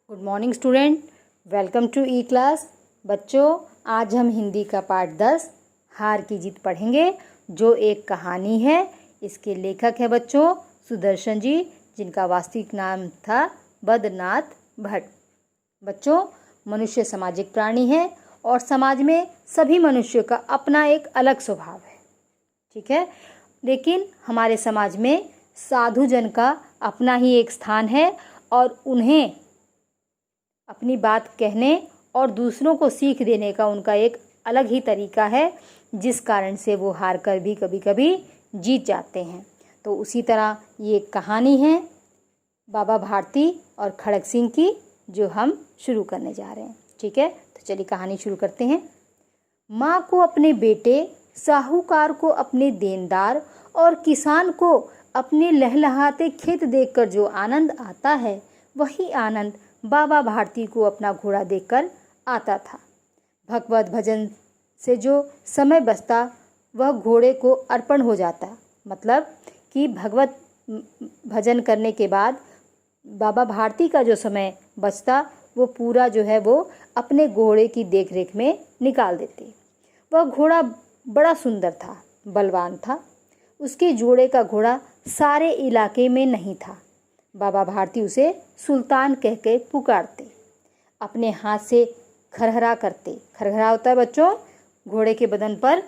Good morning student, welcome to e class. बच्चों, आज हम हिंदी का पाठ 10 हार की जीत पढ़ेंगे, जो एक कहानी है। इसके लेखक है बच्चों सुदर्शन जी, जिनका वास्तविक नाम था बद्रनाथ भट्ट। बच्चों, मनुष्य सामाजिक प्राणी है और समाज में सभी मनुष्यों का अपना एक अलग स्वभाव है, ठीक है। लेकिन हमारे समाज में साधु जन का अपना ही एक स्थान है और उन्हें अपनी बात कहने और दूसरों को सीख देने का उनका एक अलग ही तरीका है, जिस कारण से वो हार कर भी कभी कभी जीत जाते हैं। तो उसी तरह ये कहानी है बाबा भारती और खड़ग सिंह की, जो हम शुरू करने जा रहे हैं, ठीक है। तो चलिए कहानी शुरू करते हैं। माँ को अपने बेटे, साहूकार को अपने देनदार और किसान को अपने लहलहाते खेत देखकर जो आनंद आता है, वही आनंद बाबा भारती को अपना घोड़ा देखकर आता था। भगवत भजन से जो समय बचता वह घोड़े को अर्पण हो जाता, मतलब कि भगवत भजन करने के बाद बाबा भारती का जो समय बचता वो पूरा जो है वो अपने घोड़े की देखरेख में निकाल देते। वह घोड़ा बड़ा सुंदर था, बलवान था। उसके जोड़े का घोड़ा सारे इलाके में नहीं था। बाबा भारती उसे सुल्तान कह के पुकारते, अपने हाथ से खरहरा करते। खरहरा होता है बच्चों घोड़े के बदन पर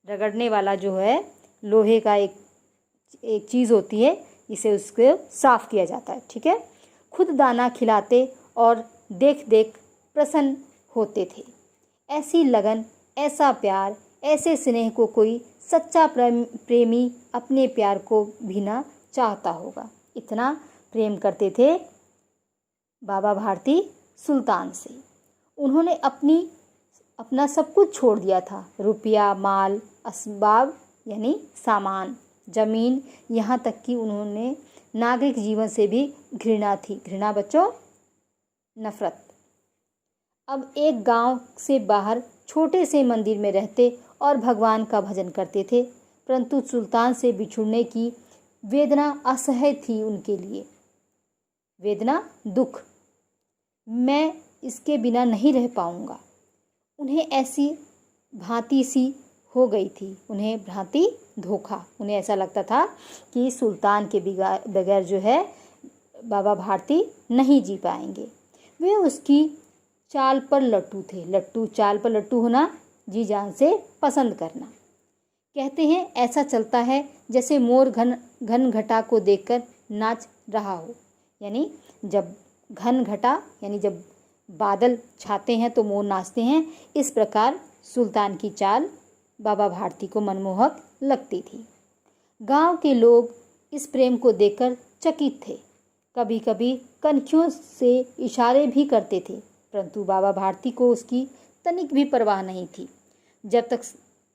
रगड़ने वाला जो है लोहे का एक चीज़ होती है, इसे उसको साफ किया जाता है, ठीक है। खुद दाना खिलाते और देख देख प्रसन्न होते थे। ऐसी लगन, ऐसा प्यार, ऐसे स्नेह को कोई सच्चा प्रेमी अपने प्यार को भी ना चाहता होगा। इतना प्रेम करते थे बाबा भारती सुल्तान से। उन्होंने अपना सब कुछ छोड़ दिया था, रुपया, माल, असबाब यानी सामान, ज़मीन, यहाँ तक कि उन्होंने नागरिक जीवन से भी घृणा थी। घृणा बच्चों नफरत। अब एक गांव से बाहर छोटे से मंदिर में रहते और भगवान का भजन करते थे, परंतु सुल्तान से बिछुड़ने की वेदना असह्य थी उनके लिए। वेदना, दुख, मैं इसके बिना नहीं रह पाऊंगा। उन्हें ऐसी भ्रांति सी हो गई थी, उन्हें भ्रांति, धोखा। उन्हें ऐसा लगता था कि सुल्तान के बगैर जो है बाबा भारती नहीं जी पाएंगे। वे उसकी चाल पर लट्टू थे। लट्टू, चाल पर लट्टू होना, जी जान से पसंद करना। कहते हैं ऐसा चलता है जैसे मोर घन घटा को देखकर नाच रहा हो। यानी जब घन घटा यानी जब बादल छाते हैं तो मोर नाचते हैं। इस प्रकार सुल्तान की चाल बाबा भारती को मनमोहक लगती थी। गांव के लोग इस प्रेम को देखकर चकित थे। कभी कभी कनखियों से इशारे भी करते थे, परंतु बाबा भारती को उसकी तनिक भी परवाह नहीं थी।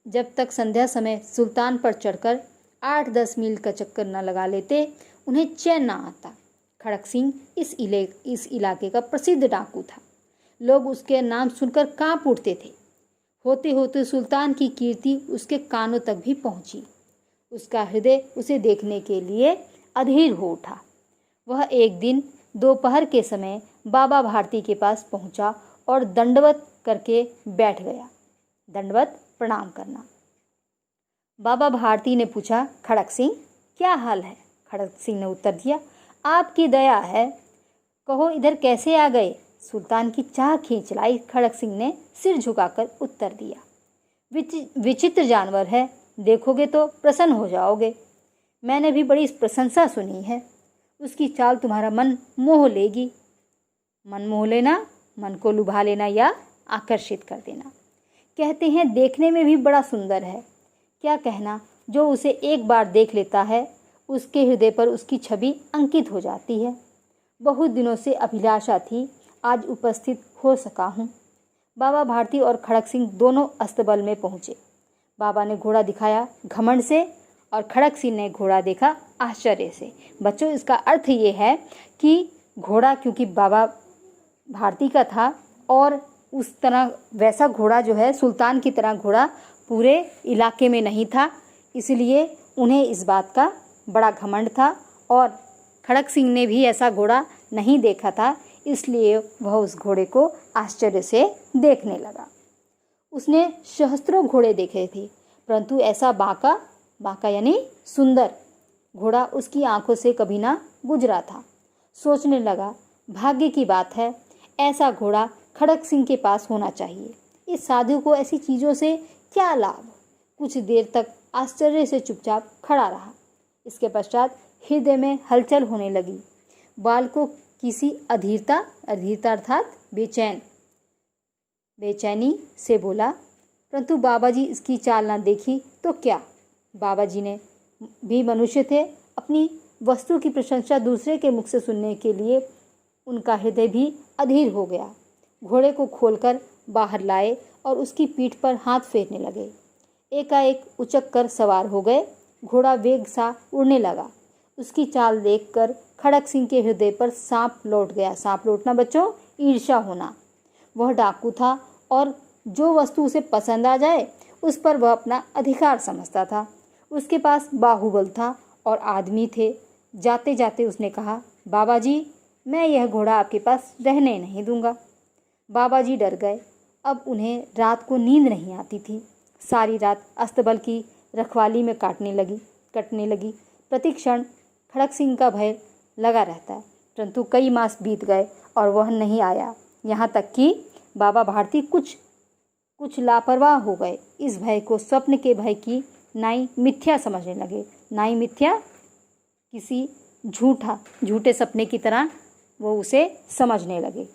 जब तक संध्या समय सुल्तान पर चढ़कर 8-10 मील का चक्कर न लगा लेते, उन्हें चैन न आता। खड़ग सिंह इस इलाके का प्रसिद्ध डाकू था। लोग उसके नाम सुनकर कांप उठते थे। होते होते सुल्तान की कीर्ति उसके कानों तक भी पहुंची। उसका हृदय उसे देखने के लिए अधीर हो उठा। वह एक दिन दोपहर के समय बाबा भारती के पास पहुंचा और दंडवत करके बैठ गया। दंडवत, प्रणाम करना। बाबा भारती ने पूछा, खड़ग सिंह क्या हाल है? खड़ग सिंह ने उत्तर दिया, आपकी दया है, कहो इधर कैसे आ गए? सुल्तान की चाह खींच लाई। खड़ग सिंह ने सिर झुकाकर उत्तर दिया, विचित्र जानवर है, देखोगे तो प्रसन्न हो जाओगे। मैंने भी बड़ी प्रशंसा सुनी है। उसकी चाल तुम्हारा मन मोह लेगी। मन मोह लेना, मन को लुभा लेना या आकर्षित कर देना। कहते हैं देखने में भी बड़ा सुंदर है। क्या कहना, जो उसे एक बार देख लेता है उसके हृदय पर उसकी छवि अंकित हो जाती है। बहुत दिनों से अभिलाषा थी, आज उपस्थित हो सका हूँ। बाबा भारती और खड़ग सिंह दोनों अस्तबल में पहुँचे। बाबा ने घोड़ा दिखाया घमंड से और खड़ग सिंह ने घोड़ा देखा आश्चर्य से। बच्चों, इसका अर्थ ये है कि घोड़ा क्योंकि बाबा भारती का था और उस तरह वैसा घोड़ा जो है सुल्तान की तरह घोड़ा पूरे इलाके में नहीं था, इसलिए उन्हें इस बात का बड़ा घमंड था। और खड़ग सिंह ने भी ऐसा घोड़ा नहीं देखा था, इसलिए वह उस घोड़े को आश्चर्य से देखने लगा। उसने सहस्त्रों घोड़े देखे थे, परंतु ऐसा बांका यानी सुंदर घोड़ा उसकी आंखों से कभी ना गुजरा था। सोचने लगा, भाग्य की बात है, ऐसा घोड़ा खड़क सिंह के पास होना चाहिए। इस साधु को ऐसी चीज़ों से क्या लाभ। कुछ देर तक आश्चर्य से चुपचाप खड़ा रहा। इसके पश्चात हृदय में हलचल होने लगी। बाल को किसी अधीरता अर्थात बेचैनी से बोला, परंतु बाबा जी इसकी चाल ना देखी तो क्या। बाबा जी ने भी मनुष्य थे, अपनी वस्तु की प्रशंसा दूसरे के मुख से सुनने के लिए उनका हृदय भी अधीर हो गया। घोड़े को खोलकर बाहर लाए और उसकी पीठ पर हाथ फेरने लगे। एकाएक उचक कर सवार हो गए। घोड़ा वेग सा उड़ने लगा। उसकी चाल देखकर खड़क सिंह के हृदय पर सांप लौट गया। सांप लौटना बच्चों, ईर्ष्या होना। वह डाकू था और जो वस्तु उसे पसंद आ जाए उस पर वह अपना अधिकार समझता था। उसके पास बाहुबल था और आदमी थे। जाते जाते उसने कहा, बाबा जी, मैं यह घोड़ा आपके पास रहने नहीं दूंगा। बाबा जी डर गए। अब उन्हें रात को नींद नहीं आती थी। सारी रात अस्तबल की रखवाली में कटने लगी। प्रति क्षण खड़क सिंह का भय लगा रहता है, परंतु कई मास बीत गए और वह नहीं आया। यहाँ तक कि बाबा भारती कुछ लापरवाह हो गए। इस भय को स्वप्न के भय की नाई मिथ्या समझने लगे। नाई मिथ्या, किसी झूठे सपने की तरह वो उसे समझने लगे।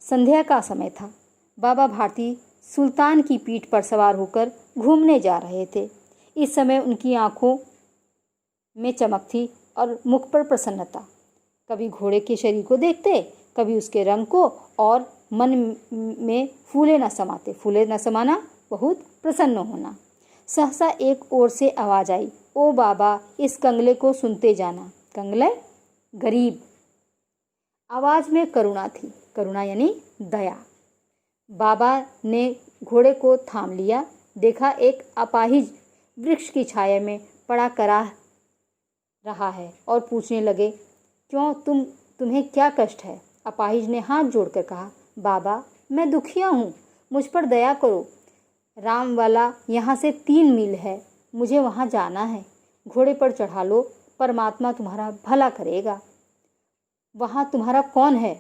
संध्या का समय था। बाबा भारती सुल्तान की पीठ पर सवार होकर घूमने जा रहे थे। इस समय उनकी आंखों में चमक थी और मुख पर प्रसन्नता। कभी घोड़े के शरीर को देखते, कभी उसके रंग को, और मन में फूले न समाना, बहुत प्रसन्न होना। सहसा एक ओर से आवाज आई, ओ बाबा, इस कंगले को सुनते जाना। कंगले, गरीब। आवाज में करुणा थी। करुणा यानी दया। बाबा ने घोड़े को थाम लिया। देखा एक अपाहिज वृक्ष की छाया में पड़ा कराह रहा है और पूछने लगे, क्यों, तुम्हें क्या कष्ट है। अपाहिज ने हाथ जोड़कर कहा, बाबा, मैं दुखिया हूँ, मुझ पर दया करो। रामवाला यहाँ से 3 मील है, मुझे वहाँ जाना है। घोड़े पर चढ़ा लो, परमात्मा तुम्हारा भला करेगा। वहाँ तुम्हारा कौन है।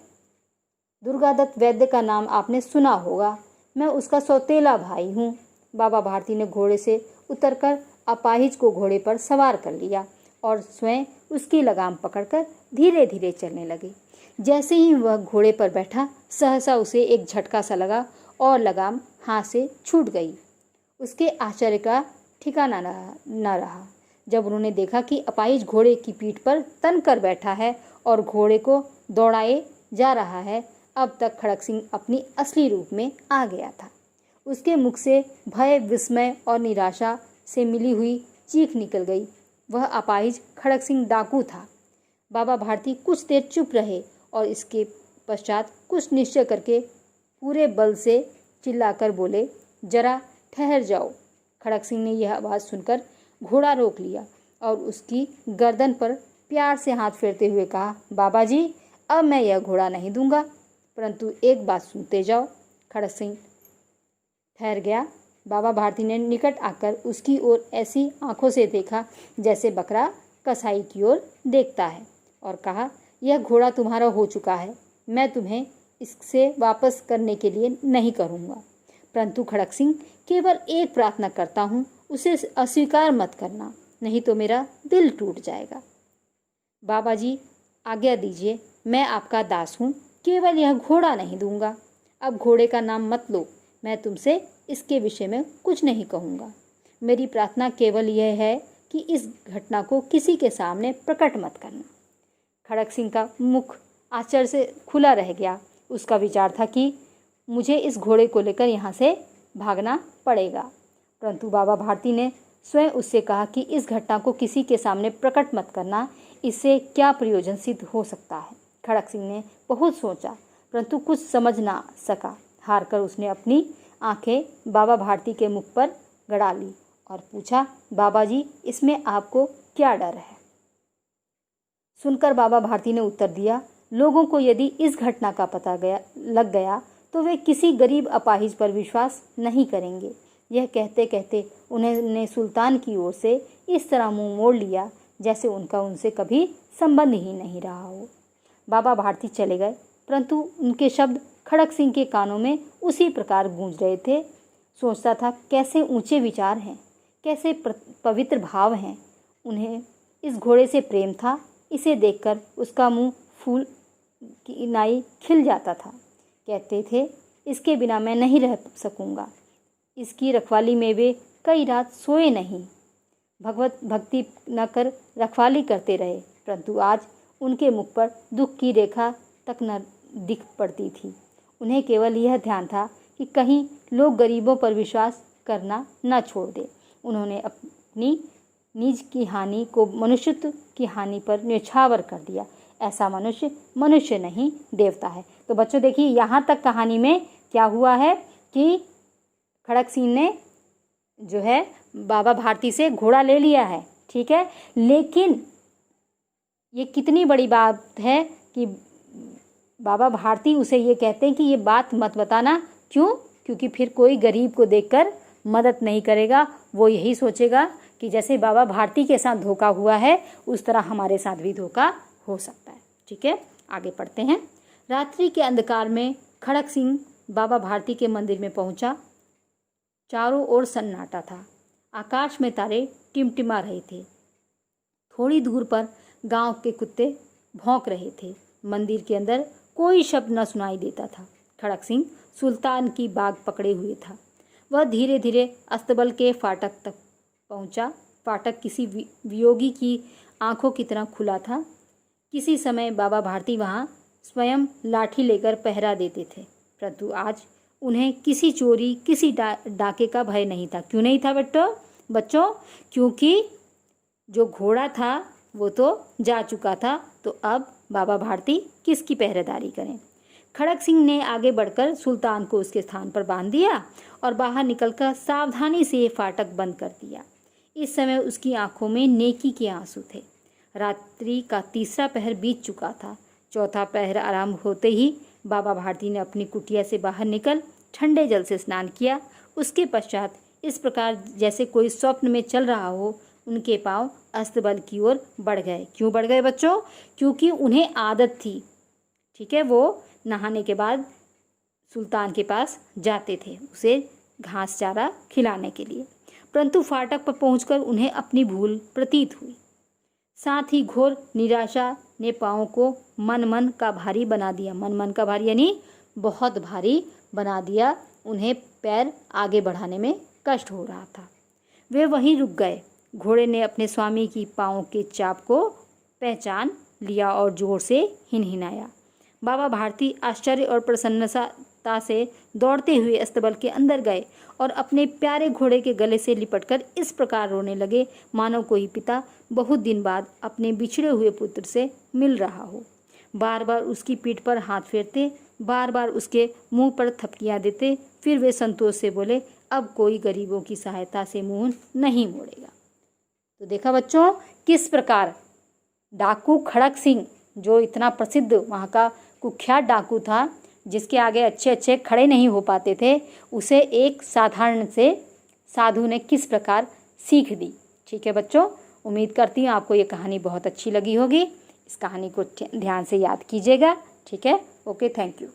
दुर्गादत्त वैद्य का नाम आपने सुना होगा, मैं उसका सौतेला भाई हूँ। बाबा भारती ने घोड़े से उतरकर अपाहिज को घोड़े पर सवार कर लिया और स्वयं उसकी लगाम पकड़कर धीरे धीरे चलने लगे। जैसे ही वह घोड़े पर बैठा, सहसा उसे एक झटका सा लगा और लगाम हाथ से छूट गई। उसके आश्चर्य का ठिकाना न रहा जब उन्होंने देखा कि अपाहिज घोड़े की पीठ पर तन कर बैठा है और घोड़े को दौड़ाए जा रहा है। अब तक खड़क सिंह अपनी असली रूप में आ गया था। उसके मुख से भय, विस्मय और निराशा से मिली हुई चीख निकल गई। वह अपाहिज खड़क सिंह डाकू था। बाबा भारती कुछ देर चुप रहे और इसके पश्चात कुछ निश्चय करके पूरे बल से चिल्लाकर बोले, जरा ठहर जाओ। खड़क सिंह ने यह आवाज़ सुनकर घोड़ा रोक लिया और उसकी गर्दन पर प्यार से हाथ फेरते हुए कहा, बाबा जी, अब मैं यह घोड़ा नहीं दूंगा, परंतु एक बात सुनते जाओ। खड़क सिंह ठहर गया। बाबा भारती ने निकट आकर उसकी ओर ऐसी आंखों से देखा जैसे बकरा कसाई की ओर देखता है और कहा, यह घोड़ा तुम्हारा हो चुका है, मैं तुम्हें इससे वापस करने के लिए नहीं करूँगा। परंतु खड़क सिंह, केवल एक प्रार्थना करता हूँ, उसे अस्वीकार मत करना, नहीं तो मेरा दिल टूट जाएगा। बाबा जी, आज्ञा दीजिए, मैं आपका दास हूँ, केवल यह घोड़ा नहीं दूंगा। अब घोड़े का नाम मत लो, मैं तुमसे इसके विषय में कुछ नहीं कहूँगा। मेरी प्रार्थना केवल यह है कि इस घटना को किसी के सामने प्रकट मत करना। खड़क सिंह का मुख आश्चर्य से खुला रह गया। उसका विचार था कि मुझे इस घोड़े को लेकर यहाँ से भागना पड़ेगा, परंतु बाबा भारती ने स्वयं उससे कहा कि इस घटना को किसी के सामने प्रकट मत करना, इससे क्या प्रयोजन सिद्ध हो सकता है। खड़क सिंह ने बहुत सोचा, परंतु कुछ समझ ना सका। हारकर उसने अपनी आंखें बाबा भारती के मुख पर गड़ा ली और पूछा, बाबा जी, इसमें आपको क्या डर है। सुनकर बाबा भारती ने उत्तर दिया, लोगों को यदि इस घटना का पता लग गया तो वे किसी गरीब अपाहिज पर विश्वास नहीं करेंगे। यह कहते कहते उन्होंने सुल्तान की ओर से इस तरह मुंह मोड़ लिया जैसे उनका उनसे कभी संबंध ही नहीं रहा हो। बाबा भारती चले गए, परंतु उनके शब्द खड़क सिंह के कानों में उसी प्रकार गूंज रहे थे। सोचता था कैसे ऊंचे विचार हैं, कैसे पवित्र भाव हैं। उन्हें इस घोड़े से प्रेम था। इसे देखकर उसका मुंह फूल की नाई खिल जाता था। कहते थे इसके बिना मैं नहीं रह सकूंगा। इसकी रखवाली में वे कई रात सोए नहीं। भगवत भक्ति न कर रखवाली करते रहे, परंतु आज उनके मुख पर दुख की रेखा तक न दिख पड़ती थी। उन्हें केवल यह ध्यान था कि कहीं लोग गरीबों पर विश्वास करना न छोड़ दे। उन्होंने अपनी निज की हानि को मनुष्यत्व की हानि पर न्यौछावर कर दिया। ऐसा मनुष्य मनुष्य नहीं देवता है। तो बच्चों देखिए, यहाँ तक कहानी में क्या हुआ है कि खड़क सिंह ने जो है बाबा भारती से घोड़ा ले लिया है, ठीक है। लेकिन ये कितनी बड़ी बात है कि बाबा भारती उसे ये कहते हैं कि ये बात मत बताना। क्यों? क्योंकि फिर कोई गरीब को देखकर मदद नहीं करेगा। वो यही सोचेगा कि जैसे बाबा भारती के साथ धोखा हुआ है उस तरह हमारे साथ भी धोखा हो सकता है, ठीक है। आगे पढ़ते हैं। रात्रि के अंधकार में खड़क सिंह बाबा भारती के मंदिर में पहुंचा। चारों ओर सन्नाटा था। आकाश में तारे टिमटिमा रहे थे। थोड़ी दूर पर गांव के कुत्ते भौंक रहे थे। मंदिर के अंदर कोई शब्द न सुनाई देता था। खड़क सिंह सुल्तान की बाग पकड़े हुए था। वह धीरे धीरे अस्तबल के फाटक तक पहुंचा। फाटक किसी वियोगी की आंखों की तरह खुला था। किसी समय बाबा भारती वहां स्वयं लाठी लेकर पहरा देते थे, परंतु आज उन्हें किसी चोरी, किसी डाके का भय नहीं था। क्यों नहीं था बच्चों? क्योंकि जो घोड़ा था वो तो जा चुका था, तो अब बाबा भारती किसकी पहरेदारी करें? खड़क सिंह ने आगे बढ़कर सुल्तान को उसके स्थान पर बांध दिया और बाहर निकलकर सावधानी से फाटक बंद कर दिया। इस समय उसकी आंखों में नेकी के आंसू थे। रात्रि का तीसरा पहर बीत चुका था। चौथा पहर आरंभ होते ही बाबा भारती ने अपनी कुटिया से बाहर निकल ठंडे जल से स्नान किया। उसके पश्चात इस प्रकार जैसे कोई स्वप्न में चल रहा हो, उनके पांव अस्तबल की ओर बढ़ गए। क्यों बढ़ गए बच्चों? क्योंकि उन्हें आदत थी, ठीक है, वो नहाने के बाद सुल्तान के पास जाते थे उसे घास चारा खिलाने के लिए। परंतु फाटक पर पहुंचकर उन्हें अपनी भूल प्रतीत हुई। साथ ही घोर निराशा ने पाँव को मन का भारी बना दिया। मन का भारी यानी बहुत भारी बना दिया। उन्हें पैर आगे बढ़ाने में कष्ट हो रहा था। वे वहीं रुक गए। घोड़े ने अपने स्वामी की पाँव के चाप को पहचान लिया और जोर से हिनहिनाया। बाबा भारती आश्चर्य और प्रसन्नता से दौड़ते हुए अस्तबल के अंदर गए और अपने प्यारे घोड़े के गले से लिपटकर इस प्रकार रोने लगे मानो कोई पिता बहुत दिन बाद अपने बिछड़े हुए पुत्र से मिल रहा हो। बार बार उसकी पीठ पर हाथ फेरते, बार बार उसके मुंह पर थपकियां देते। फिर वे संतोष से बोले, अब कोई गरीबों की सहायता से मुंह नहीं मोड़ेगा। तो देखा बच्चों किस प्रकार डाकू खड़क सिंह, जो इतना प्रसिद्ध वहाँ का कुख्यात डाकू था, जिसके आगे अच्छे अच्छे खड़े नहीं हो पाते थे, उसे एक साधारण से साधु ने किस प्रकार सीख दी। ठीक है बच्चों, उम्मीद करती हूँ आपको ये कहानी बहुत अच्छी लगी होगी। इस कहानी को ध्यान से याद कीजिएगा। ठीक है, ओके, थैंक यू।